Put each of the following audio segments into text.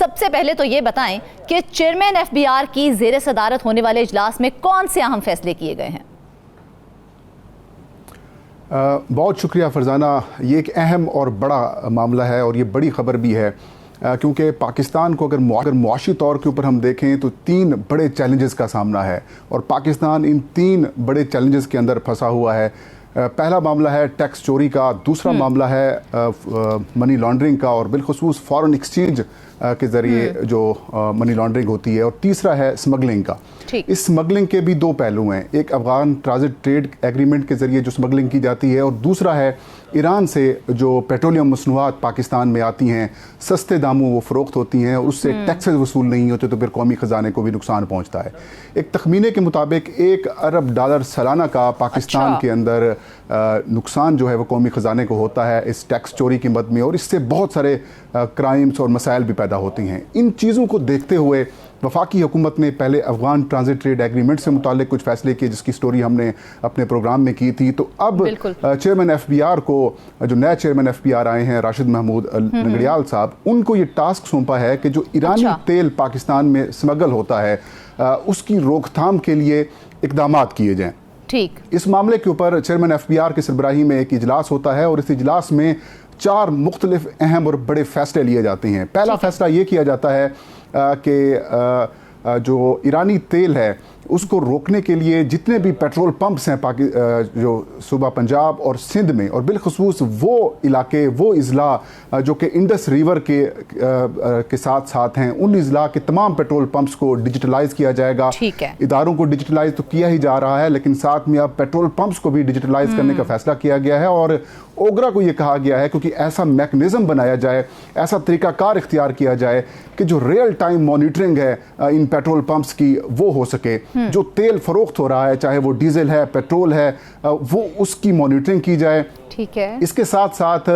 सबसे पहले तो ये बताएं कि चेयरमैन एफबीआर की ज़ेर सदारत होने वाले इजलास में कौन से अहम फैसले किए गए हैं? बहुत शुक्रिया फरजाना। ये एक अहम और बड़ा मामला है और ये बड़ी ख़बर भी है, क्योंकि पाकिस्तान को अगर मुआशी तौर के ऊपर हम देखें तो 3 बड़े चैलेंजेस का सामना है और पाकिस्तान इन 3 बड़े चैलेंजेस के अंदर फंसा हुआ है। पहला मामला है टैक्स चोरी का, दूसरा मामला है मनी लॉन्ड्रिंग का और बिलखुसूस फॉरेन एक्सचेंज के ज़रिए जो मनी लॉन्ड्रिंग होती है, और तीसरा है स्मगलिंग का। इस स्मगलिंग के भी 2 पहलू हैं, एक अफगान ट्रांजिट ट्रेड एग्रीमेंट के ज़रिए जो स्मगलिंग की जाती है और दूसरा है ईरान से जो पेट्रोलियम मसनूआत पाकिस्तान में आती हैं, सस्ते दामों वो फ़रोख्त होती हैं और उससे टैक्सेस वसूल नहीं होते तो फिर कौमी ख़जाने को भी नुकसान पहुँचता है। एक तखमीने के मुताबिक $1 अरब सालाना का पाकिस्तान के अंदर नुकसान जो है वो कौमी ख़जाने को होता है इस टैक्स चोरी की मद में, और इससे बहुत सारे क्राइम्स और मसाइल भी पैदा होती हैं। इन चीज़ों को देखते हुए वफाकी हुकूमत ने पहले अफगान ट्रांजिट ट्रेड एग्रीमेंट से मुतालिक कुछ फैसले किए, जिसकी स्टोरी हमने अपने प्रोग्राम में की थी। तो अब चेयरमैन एफबीआर को, जो नए चेयरमैन एफबीआर आए हैं राशिद महमूद नंगड़ियाल साहब, उनको ये टास्क सौंपा है कि जो ईरानी तेल पाकिस्तान में स्मगल होता है उसकी रोकथाम के लिए इकदाम किए जाएँ। ठीक, इस मामले के ऊपर चेयरमैन एफबीआर की सरबराही में एक इजलास होता है और इस इजलास में 4 मुख्तलिफ अहम और बड़े फैसले लिए जाते हैं। पहला फैसला ये किया जाता है कि जो ईरानी तेल है उसको रोकने के लिए जितने भी पेट्रोल पंप्स हैं जो सूबा पंजाब और सिंध में, और बिलखुसूस वो इलाके, वो इज़ला जो कि इंडस रिवर के साथ साथ हैं, उन इज़ला के तमाम पेट्रोल पंप्स को डिजिटलाइज किया जाएगा। इदारों को डिजिटलाइज तो किया ही जा रहा है, लेकिन साथ में अब पेट्रोल पंप्स को भी डिजिटलाइज करने का फैसला किया गया है और ओगरा को ये कहा गया है क्योंकि ऐसा मैकेनिज्म बनाया जाए, ऐसा तरीकाकार इख्तियार किया जाए कि जो रियल टाइम मॉनिटरिंग है इन पेट्रोल पंप्स की वो हो सके। जो तेल फरोख्त हो रहा है, चाहे वो डीजल है, पेट्रोल है, वो उसकी मॉनिटरिंग की जाए। ठीक है। इसके साथ साथ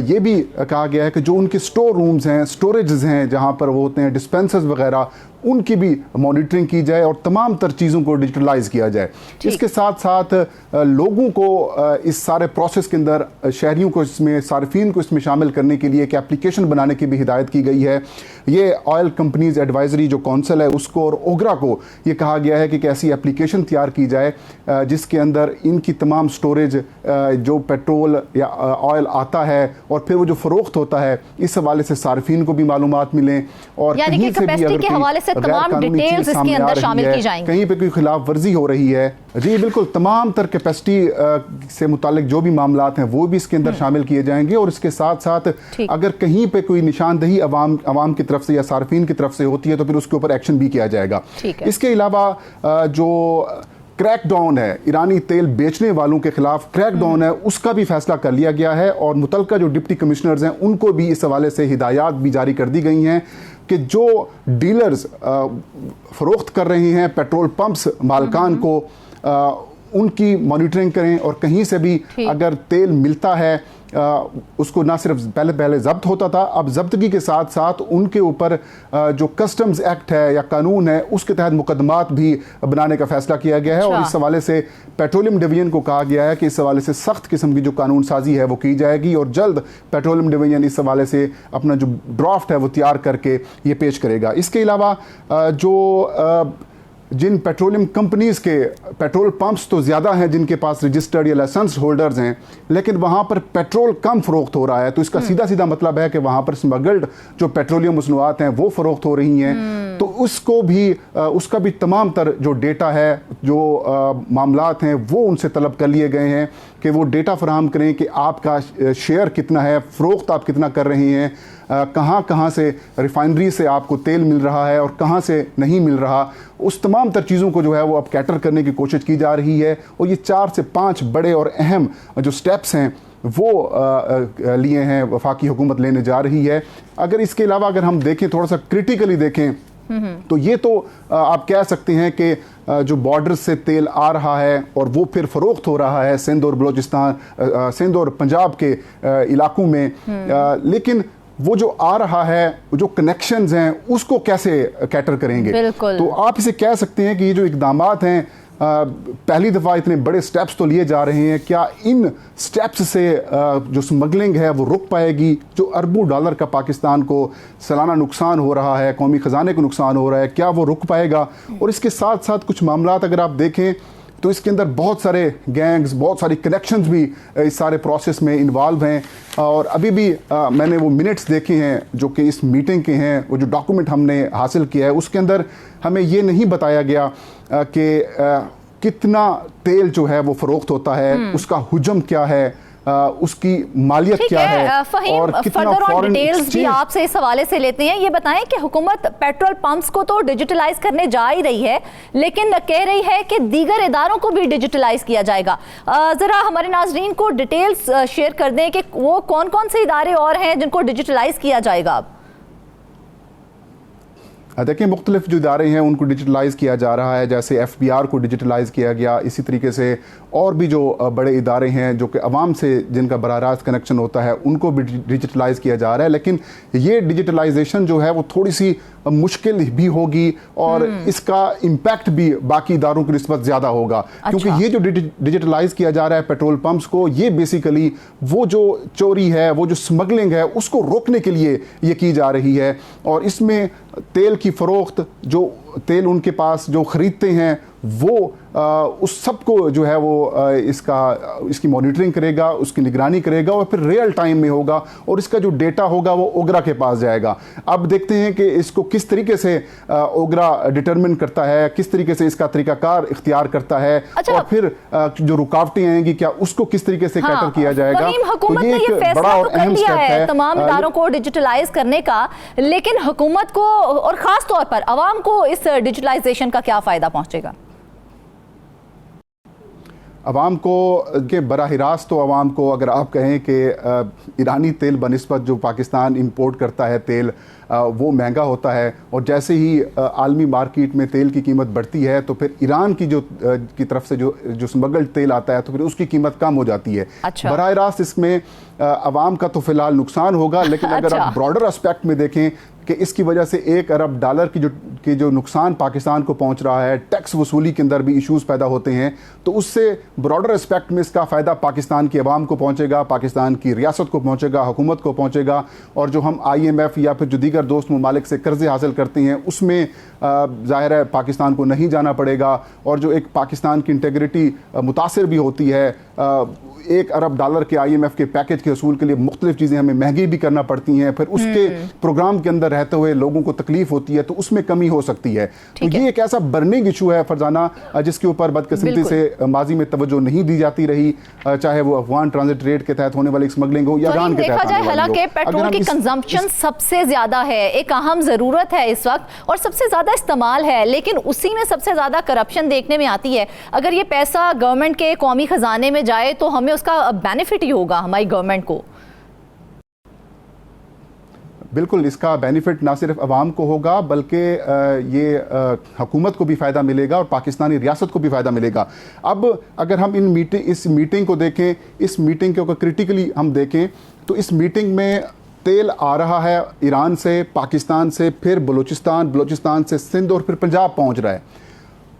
ये भी कहा गया है कि जो उनके स्टोर रूम्स हैं, स्टोरेजेस हैं, जहां पर वो होते हैं डिस्पेंसर्स वगैरह, उनकी भी मॉनिटरिंग की जाए और तमाम तर चीज़ों को डिजिटलाइज किया जाए। इसके साथ साथ लोगों को इस सारे प्रोसेस के अंदर, शहरियों को इसमें, सार्फिन को इसमें शामिल करने के लिए एक एप्लीकेशन बनाने की भी हिदायत की गई है। ये ऑयल कंपनीज एडवाइजरी जो काउंसिल है उसको और ओगरा को ये कहा गया है कि ऐसी एप्लीकेशन तैयार की जाए जिसके अंदर इनकी तमाम स्टोरेज, जो पेट्रोल या ऑयल आता है और फिर वो जो फरोख्त होता है, इस हवाले से सार्फिन को भी मालूमात मिलें और कहीं से भी अगर तमाम डिटेल्स इसके अंदर शामिल की जाएंगी। कहीं पे कोई खिलाफ वर्जी हो रही है, जी बिल्कुल, तमाम तर कैपेसिटी से मुतालिक जो भी मामलात हैं वो भी इसके अंदर शामिल किए जाएंगे। और इसके साथ साथ अगर कहीं पे कोई निशानदही अवाम की तरफ से या सार्फिन की तरफ से होती है तो फिर उसके ऊपर एक्शन भी किया जाएगा। इसके अलावा जो क्रैकडाउन है, ईरानी तेल बेचने वालों के खिलाफ क्रैकडाउन है, उसका भी फैसला कर लिया गया है और मुतलका जो डिप्टी कमिश्नर्स हैं उनको भी इस हवाले से हिदायत भी जारी कर दी गई हैं कि जो डीलर्स फरोख्त कर रहे हैं पेट्रोल पंप्स मालकान को, उनकी मॉनिटरिंग करें और कहीं से भी अगर तेल मिलता है उसको ना सिर्फ पहले जब्त होता था, अब जब्तगी के साथ साथ उनके ऊपर जो कस्टम्स एक्ट है या कानून है उसके तहत मुकदमात भी बनाने का फैसला किया गया है। और इस हवाले से पेट्रोलियम डिवीजन को कहा गया है कि इस हवाले से सख्त किस्म की जो कानून साजी है वो की जाएगी और जल्द पेट्रोलियम डिवीजन इस हवाले से अपना जो ड्राफ्ट है वो तैयार करके ये पेश करेगा। इसके अलावा जो जिन पेट्रोलियम कंपनीज़ के पेट्रोल पंप्स तो ज़्यादा हैं जिनके पास रजिस्टर्ड या लाइसेंस होल्डर्स हैं, लेकिन वहाँ पर पेट्रोल कम फ़रोख्त हो रहा है, तो इसका सीधा सीधा मतलब है कि वहाँ पर स्मगल्ड जो पेट्रोलियम मसनूआत हैं वो फ़रोख्त हो रही हैं। तो उसका भी तमाम तर जो डेटा है, जो मामलात हैं वो उनसे तलब कर लिए गए हैं कि वो डेटा फराहम करें कि आपका शेयर कितना है, फ़रोख्त आप कितना कर रहे हैं, कहाँ से रिफाइनरी से आपको तेल मिल रहा है और कहाँ से नहीं मिल रहा। उस तमाम तर चीज़ों को जो है वो अब कैटर करने की कोशिश की जा रही है और ये 4 से 5 बड़े और अहम जो स्टेप्स हैं वो लिए हैं, वफाकी हुकूमत लेने जा रही है। अगर इसके अलावा अगर हम देखें, थोड़ा सा क्रिटिकली देखें, तो ये तो आप कह सकते हैं कि जो बॉर्डर से तेल आ रहा है और वो फिर फरोख्त हो रहा है सिंध और बलोचिस्तान, सिंध और पंजाब के इलाकों में, लेकिन वो जो आ रहा है, जो कनेक्शंस हैं उसको कैसे कैटर करेंगे। तो आप इसे कह सकते हैं कि ये जो इकदामात हैं पहली दफ़ा इतने बड़े स्टेप्स तो लिए जा रहे हैं, क्या इन स्टेप्स से जो स्मगलिंग है वो रुक पाएगी? जो अरबों डॉलर का पाकिस्तान को सालाना नुकसान हो रहा है, कौमी ख़जाने को नुकसान हो रहा है, क्या वो रुक पाएगा? और इसके साथ साथ कुछ मामलात अगर आप देखें तो इसके अंदर बहुत सारे गैंग्स, बहुत सारी कनेक्शंस भी इस सारे प्रोसेस में इन्वॉल्व हैं। और अभी भी मैंने वो मिनट्स देखे हैं जो कि इस मीटिंग के हैं, वो जो डॉक्यूमेंट हमने हासिल किया है उसके अंदर हमें ये नहीं बताया गया कि कितना तेल जो है वो फ़रोख्त होता है, उसका हुजम क्या है, उसकी मालियत क्या है, और कितना फॉरेन डिटेल्स भी आपसे इस हवाले से लेते हैं। ये बताएं कि हुकूमत पेट्रोल पंप्स को तो डिजिटलाइज करने जा ही रही है, लेकिन कह रही है कि दीगर इदारों को भी डिजिटलाइज किया जाएगा। ज़रा हमारे नाजरीन को डिटेल्स शेयर कर दें कि वो कौन कौन से इदारे और हैं जिनको डिजिटलाइज किया जाएगा अब? देखिए, मुख्तलिफ जो इदारे हैं उनको डिजिटलाइज़ किया जा रहा है, जैसे FBI को डिजिटलाइज़ किया गया, इसी तरीके से और भी जो बड़े इदारे हैं जो कि अवाम से जिनका बराह रास्त कनेक्शन होता है उनको भी डिजिटलाइज़ किया जा रहा है। लेकिन ये डिजिटलाइजेशन जो है वो थोड़ी सी मुश्किल भी होगी और इसका इम्पैक्ट भी बाकी इदारों की निस्बत ज़्यादा होगा। क्योंकि ये जो डिजिटलाइज़ किया जा रहा है पेट्रोल पंप्स को, ये बेसिकली वो जो चोरी है, वो जो स्मगलिंग है, उसको रोकने के लिए ये की जा रही है। और इसमें तेल की फ़रोख्त, जो तेल उनके पास जो ख़रीदते हैं वो उस सब को जो है वो इसकी मॉनिटरिंग करेगा, उसकी निगरानी करेगा और फिर रियल टाइम में होगा और इसका जो डेटा होगा वो ओगरा के पास जाएगा। अब देखते हैं कि इसको किस तरीके से ओगरा डिटरमिन करता है, किस तरीके से इसका तरीकाकार इख्तियार करता है। अच्छा, और फिर जो रुकावटें आएंगी क्या उसको किस तरीके से कैटर किया जाएगा। तो ये एक बड़ा और अहम स्टेप है तमाम इदारों को डिजिटलाइज करने का, लेकिन हुकूमत को और खास तौर पर अवाम को इस डिजिटलाइजेशन का क्या फायदा पहुंचेगा? अवाम को के बराह रास्त तो अवाम को अगर आप कहें कि ईरानी तेल बनिस्बत जो पाकिस्तान इंपोर्ट करता है तेल वो महंगा होता है, और जैसे ही आलमी मार्केट में तेल की कीमत बढ़ती है तो फिर ईरान की तरफ से जो स्मगल्ड तेल आता है तो फिर उसकी कीमत कम हो जाती है। अच्छा। बराह रास्त इसमें अवाम का तो फिलहाल नुकसान होगा, लेकिन अगर आप ब्रॉडर एस्पेक्ट में देखें कि इसकी वजह से $1 अरब की जो नुकसान पाकिस्तान को पहुंच रहा है, टैक्स वसूली के अंदर भी इश्यूज पैदा होते हैं, तो उससे ब्रॉडर एस्पेक्ट में इसका फ़ायदा पाकिस्तान की आवाम को पहुंचेगा, पाकिस्तान की रियासत को पहुंचेगा, हुकूमत को पहुंचेगा। और जो हम IMF या फिर जो दीगर दोस्त ममालिक से कर्जे हासिल करते हैं उसमें ज़ाहिर है पाकिस्तान को नहीं जाना पड़ेगा, और जो एक पाकिस्तान की इंटेग्रिटी मुतासिर भी होती है। $1 अरब के IMF के पैकेज के असूल के लिए मुख्तलिफ चीज़ें हमें महंगी भी करना पड़ती हैं, फिर उसके प्रोग्राम के अंदर रहते हुए लोगों को तकलीफ होती है, तो उसमें कमी हो सकती है। तो ये एक ऐसा बर्निंग इशू है फरजाना, जिसके ऊपर बदकिस्मती से माजी में तवज्जो नहीं दी जाती रही, चाहे वो अफगान ट्रांजिट रेट के तहत होने वाली स्मगलिंग हो या ईरान के तहत। हालांकि पेट्रोल की कंजम्पशन सबसे ज्यादा है, एक अहम जरूरत है इस वक्त और सबसे ज्यादा इस्तेमाल है, लेकिन उसी में सबसे ज्यादा करप्शन देखने में आती है। अगर ये पैसा गवर्नमेंट के कौमी खजाने में जाए तो हमें उसका बेनिफिट ही होगा हमारी गवर्नमेंट को। बिल्कुल, इसका बेनिफिट ना सिर्फ अवाम को होगा बल्कि ये हुकूमत को भी फ़ायदा मिलेगा और पाकिस्तानी रियासत को भी फ़ायदा मिलेगा। अब अगर हम इस मीटिंग को देखें, इस मीटिंग को क्रिटिकली हम देखें तो इस मीटिंग में तेल आ रहा है ईरान से, पाकिस्तान से, फिर बलूचिस्तान से सिंध और फिर पंजाब पहुंच रहा है।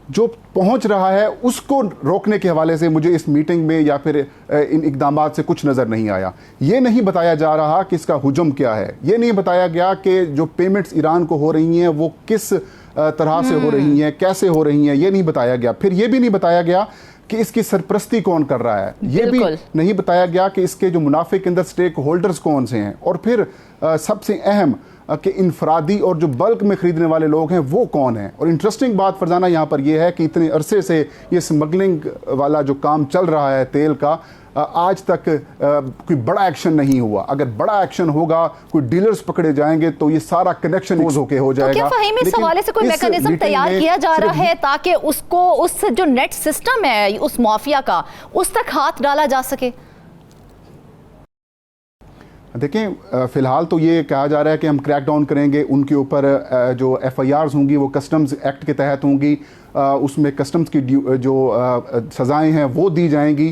जो पहुंच रहा है उसको रोकने के हवाले से मुझे इस मीटिंग में या फिर इन इक़दामात से कुछ नज़र नहीं आया। ये नहीं बताया जा रहा कि इसका हुजम क्या है, ये नहीं बताया गया कि जो पेमेंट्स ईरान को हो रही हैं वो किस तरह से हो रही हैं, कैसे हो रही हैं, ये नहीं बताया गया। फिर ये भी नहीं बताया गया कि इसकी सरपरस्ती कौन कर रहा है, ये भी नहीं बताया गया कि इसके जो मुनाफे के अंदर स्टेक होल्डर्स कौन से हैं, और फिर सबसे अहम कि इनफरादी और जो बल्क में ख़रीदने वाले लोग हैं वो कौन हैं। और इंटरेस्टिंग बात फरजाना यहाँ पर यह है कि इतने अरसे से ये स्मगलिंग वाला जो काम चल रहा है तेल का, आज तक कोई बड़ा एक्शन नहीं हुआ। अगर बड़ा एक्शन होगा, कोई डीलर्स पकड़े जाएंगे तो ये सारा कनेक्शन होके हो जाएगा। तो क्या फ़हीम इस हवाले से कोई मैकेनिज्म तैयार किया जा रहा है ताकि उसको उस जो नेट सिस्टम है उस माफिया का, उस तक हाथ डाला जा सके? देखें, फ़िलहाल तो ये कहा जा रहा है कि हम क्रैक डाउन करेंगे, उनके ऊपर जो FIRs होंगी वो कस्टम्स एक्ट के तहत होंगी, उसमें कस्टम्स की जो सजाएं हैं वो दी जाएंगी,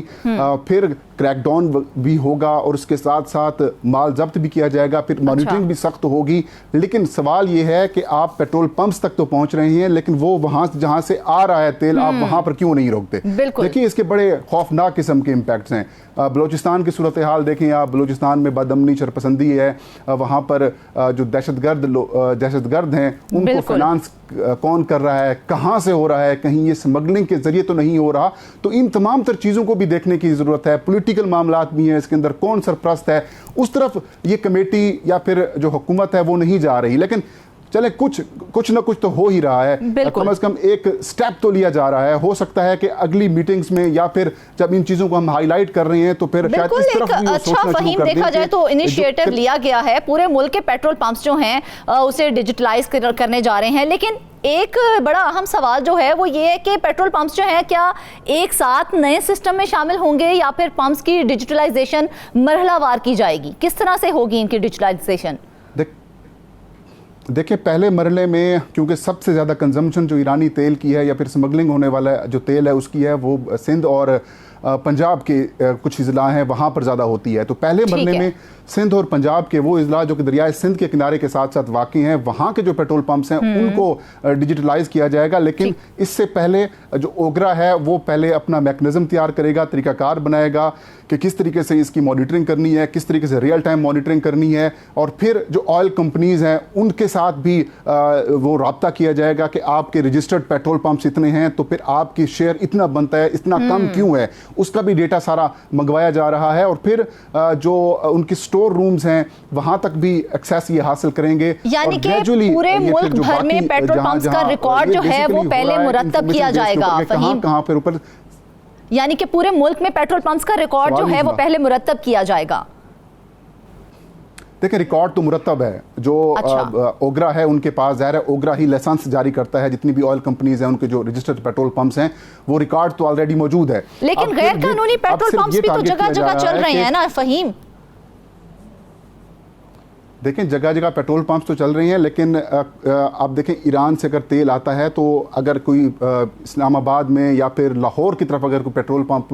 फिर क्रैकडाउन भी होगा और उसके साथ साथ माल जब्त भी किया जाएगा, फिर मॉनिटरिंग भी सख्त होगी। लेकिन सवाल ये है कि आप पेट्रोल पंप्स तक तो पहुंच रहे हैं, लेकिन वो वहां जहां से आ रहा है तेल, आप वहां पर क्यों नहीं रोकते? देखिए इसके बड़े खौफनाक किस्म के इम्पैक्ट्स हैं। बलूचिस्तान की सूरत हाल देखें आप, बलूचिस्तान में बदअमनी शरपसंदी है, वहां पर जो दहशतगर्द हैं उनको फाइनेंस कौन कर रहा है, कहां से हो रहा है, कहीं ये स्मगलिंग के जरिए तो नहीं हो रहा। तो इन तमाम तर चीज़ों को भी देखने की ज़रूरत है। पॉलिटिकल मामलात भी हैं इसके अंदर, कौन सरप्रस्त है, उस तरफ ये कमेटी या फिर जो हुकूमत है वो नहीं जा रही। लेकिन चले कुछ ना कुछ तो हो ही रहा है, कम से कम एक स्टेप तो लिया जा रहा है। हो सकता है कि अगली मीटिंग्स में या फिर जब इन चीजों को हम हाईलाइट कर रहे हैं तो फिर शायद इस तरफ भी वो सोचना शुरू कर दें। देखा जाए तो इनिशिएटिव लिया गया है, पूरे मुल्क के पेट्रोल पंप्स जो हैं उसे डिजिटलाइज करने जा रहे हैं। लेकिन एक बड़ा अहम सवाल जो है वो ये है कि पेट्रोल पंप्स जो हैं क्या एक साथ नए सिस्टम में शामिल होंगे या फिर पंप्स की डिजिटलाइजेशन मरहलावार की जाएगी? किस तरह से होगी इनकी डिजिटलाइजेशन? देखिए पहले मरहले में क्योंकि सबसे ज़्यादा कंजम्पशन जो ईरानी तेल की है या फिर स्मगलिंग होने वाला जो तेल है उसकी है वो सिंध और पंजाब के कुछ अजला हैं वहाँ पर ज़्यादा होती है। तो पहले मरहले में सिंध और पंजाब के वो अजला जो कि दरियाए सिंध के किनारे के साथ साथ वाक़ई हैं, वहाँ के जो पेट्रोल पंप्स हैं उनको डिजिटलाइज किया जाएगा। लेकिन इससे पहले जो ओगरा है वो पहले अपना मैकेनिज्म तैयार करेगा, तरीकाकार बनाएगा कि किस तरीके से इसकी मॉनिटरिंग करनी है, किस तरीके से रियल टाइम मॉनिटरिंग करनी है। और फिर जो ऑयल कंपनीज़ हैं उनके साथ भी वो रब्ता किया जाएगा कि आपके रजिस्टर्ड पेट्रोल पंप्स इतने हैं तो फिर आपकी शेयर इतना बनता है, इतना कम क्यों है, उसका भी डेटा सारा मंगवाया जा रहा है। और फिर जो उनकी स्टोर रूम्स हैं वहां तक भी एक्सेस ये हासिल करेंगे। यानी कि पूरे मुल्क भर में पेट्रोल पंप्स का रिकॉर्ड जो है वो पहले मुरत्तब किया जाएगा। कहां पर ऊपर, यानी कि पूरे मुल्क में पेट्रोल पंप्स का रिकॉर्ड जो है वो पहले मुरत्तब किया जाएगा। देखिए रिकॉर्ड तो मुरतब है, जो ओगरा है उनके पास ज़ाहिर है ओगरा ही लाइसेंस जारी करता है, जितनी भी ऑयल कंपनीज हैं उनके जो रजिस्टर्ड पेट्रोल पंप्स हैं वो रिकॉर्ड तो ऑलरेडी मौजूद है। लेकिन गैर कानूनी पेट्रोल पंप्स भी तो जगह जगह चल रहे हैं ना फ़हीम। देखें जगह जगह पेट्रोल पंप्स तो चल रही हैं, लेकिन आप देखें ईरान से अगर तेल आता है तो अगर कोई इस्लामाबाद में या फिर लाहौर की तरफ अगर कोई पेट्रोल पंप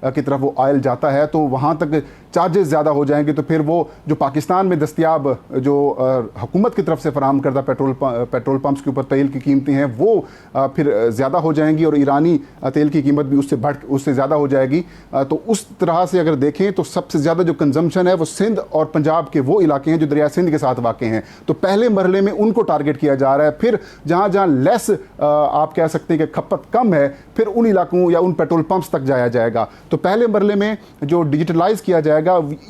की तरफ वो ऑयल जाता है तो वहाँ तक चार्जेस ज़्यादा हो जाएंगे। तो फिर वो जो पाकिस्तान में दस्तियाब जो हुकूमत की तरफ से फराम करदा पेट्रोल पंप्स के ऊपर तेल की कीमतें हैं वो फिर ज़्यादा हो जाएंगी और ईरानी तेल की कीमत भी उससे ज़्यादा हो जाएगी। तो उस तरह से अगर देखें तो सबसे ज़्यादा जो कंजम्पशन है वो सिंध और पंजाब के वो इलाके हैं जो दरिया सिंध के साथ वाक़ हैं। तो पहले मरहले में उनको टारगेट किया जा रहा है। फिर जहाँ जहाँ लेस आप कह सकते हैं कि खपत कम है फिर उन इलाकों या उन पेट्रोल पंप्स तक जाया जाएगा। तो पहले मरहले में जो डिजिटलाइज किया जाएगा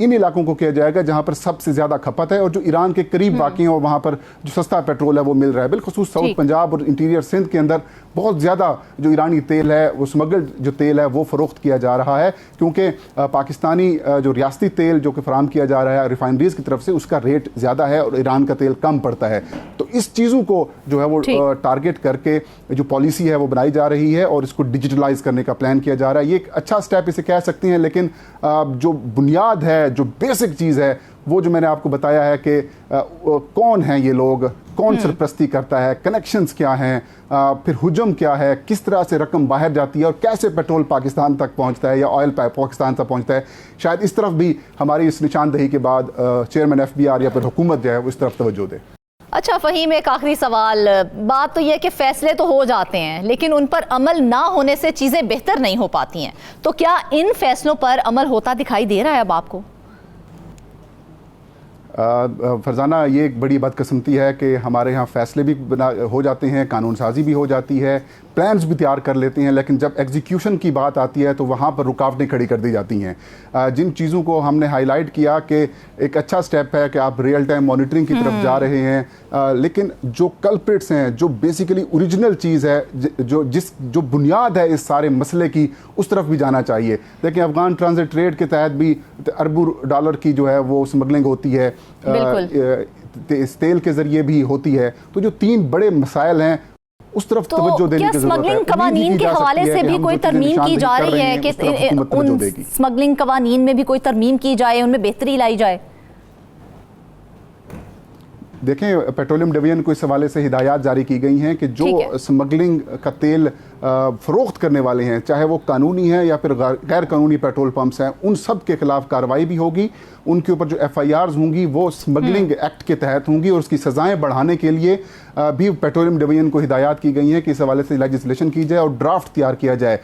इन इलाकों को किया जाएगा जहां पर सबसे ज्यादा खपत है और जो ईरान के करीब वाक़ई है और वहां पर जो सस्ता पेट्रोल है वो मिल रहा है। बिलखुसूस साउथ पंजाब और इंटीरियर सिंध के अंदर बहुत ज़्यादा जो ईरानी तेल है वो स्मगल्ड जो तेल है वो फ़रोख्त किया जा रहा है, क्योंकि पाकिस्तानी जो रियासती तेल जो कि फराम किया जा रहा है रिफाइनरीज की तरफ से उसका रेट ज़्यादा है और ईरान का तेल कम पड़ता है। तो इस चीज़ों को जो है वो टारगेट करके जो पॉलिसी है वो बनाई जा रही है और इसको डिजिटलाइज करने का प्लान किया जा रहा है। ये एक अच्छा स्टेप इसे कह सकते हैं, लेकिन जो बुनियाद है, जो बेसिक चीज़ है वो जो मैंने आपको बताया है कि कौन हैं ये लोग, कौन सरपरस्ती करता है, कनेक्शंस क्या हैं, फिर हुजम क्या है, किस तरह से रकम बाहर जाती है और कैसे पेट्रोल पाकिस्तान तक पहुंचता है या ऑयल पाकिस्तान तक पहुंचता है, शायद इस तरफ भी हमारी इस निशानदही के बाद चेयरमैन FBR या फिर हुकूमत जो है वो इस तरफ तवज्जो दे। अच्छा फ़हीम, एक आखिरी सवाल। बात तो यह कि फ़ैसले तो हो जाते हैं लेकिन उन पर अमल ना होने से चीज़ें बेहतर नहीं हो पाती हैं, तो क्या इन फैसलों पर अमल होता दिखाई दे रहा है अब आपको? फरजाना, ये एक बड़ी बदकिस्मती है कि हमारे यहाँ फ़ैसले भी हो जाते हैं, कानून साजी भी हो जाती है, प्लान्स भी तैयार कर लेते हैं, लेकिन जब एग्जीक्यूशन की बात आती है तो वहाँ पर रुकावटें खड़ी कर दी जाती हैं। जिन चीज़ों को हमने हाईलाइट किया कि एक अच्छा स्टेप है कि आप रियल टाइम मॉनिटरिंग की तरफ जा रहे हैं, लेकिन जो कल्प्रिट्स हैं, जो बेसिकली ओरिजिनल चीज़ है, जो बुनियाद है इस सारे मसले की, उस तरफ भी जाना चाहिए। देखिए अफगान ट्रांजिट ट्रेड के तहत भी अरबों डॉलर की जो है वो स्मगलिंग होती है, इस तेल के ज़रिए भी होती है। तो जो 3 बड़े मसाइल हैं उस तरफ तवज्जो देने की ज़रूरत है। स्मगलिंग कवानीन के हवाले से भी कोई तरमीम की जा रही है कि उन स्मगलिंग कवानीन में भी कोई तरमीम की जाए, उनमें बेहतरी लाई जाए? देखें, पेट्रोलियम डिवीजन को इस हवाले से हिदायत जारी की गई हैं कि जो स्मगलिंग का तेल फरोख्त करने वाले हैं, चाहे वो कानूनी है या फिर गैर कानूनी पेट्रोल पंप्स हैं, उन सब के खिलाफ कार्रवाई भी होगी। उनके ऊपर जो FIRs होंगी वो स्मगलिंग एक्ट के तहत होंगी और उसकी सजाएं बढ़ाने के लिए भी पेट्रोलियम डिवीजन को हिदायत की गई है कि इस हवाले से लेजिस्लेशन की जाए और ड्राफ्ट तैयार किया जाए।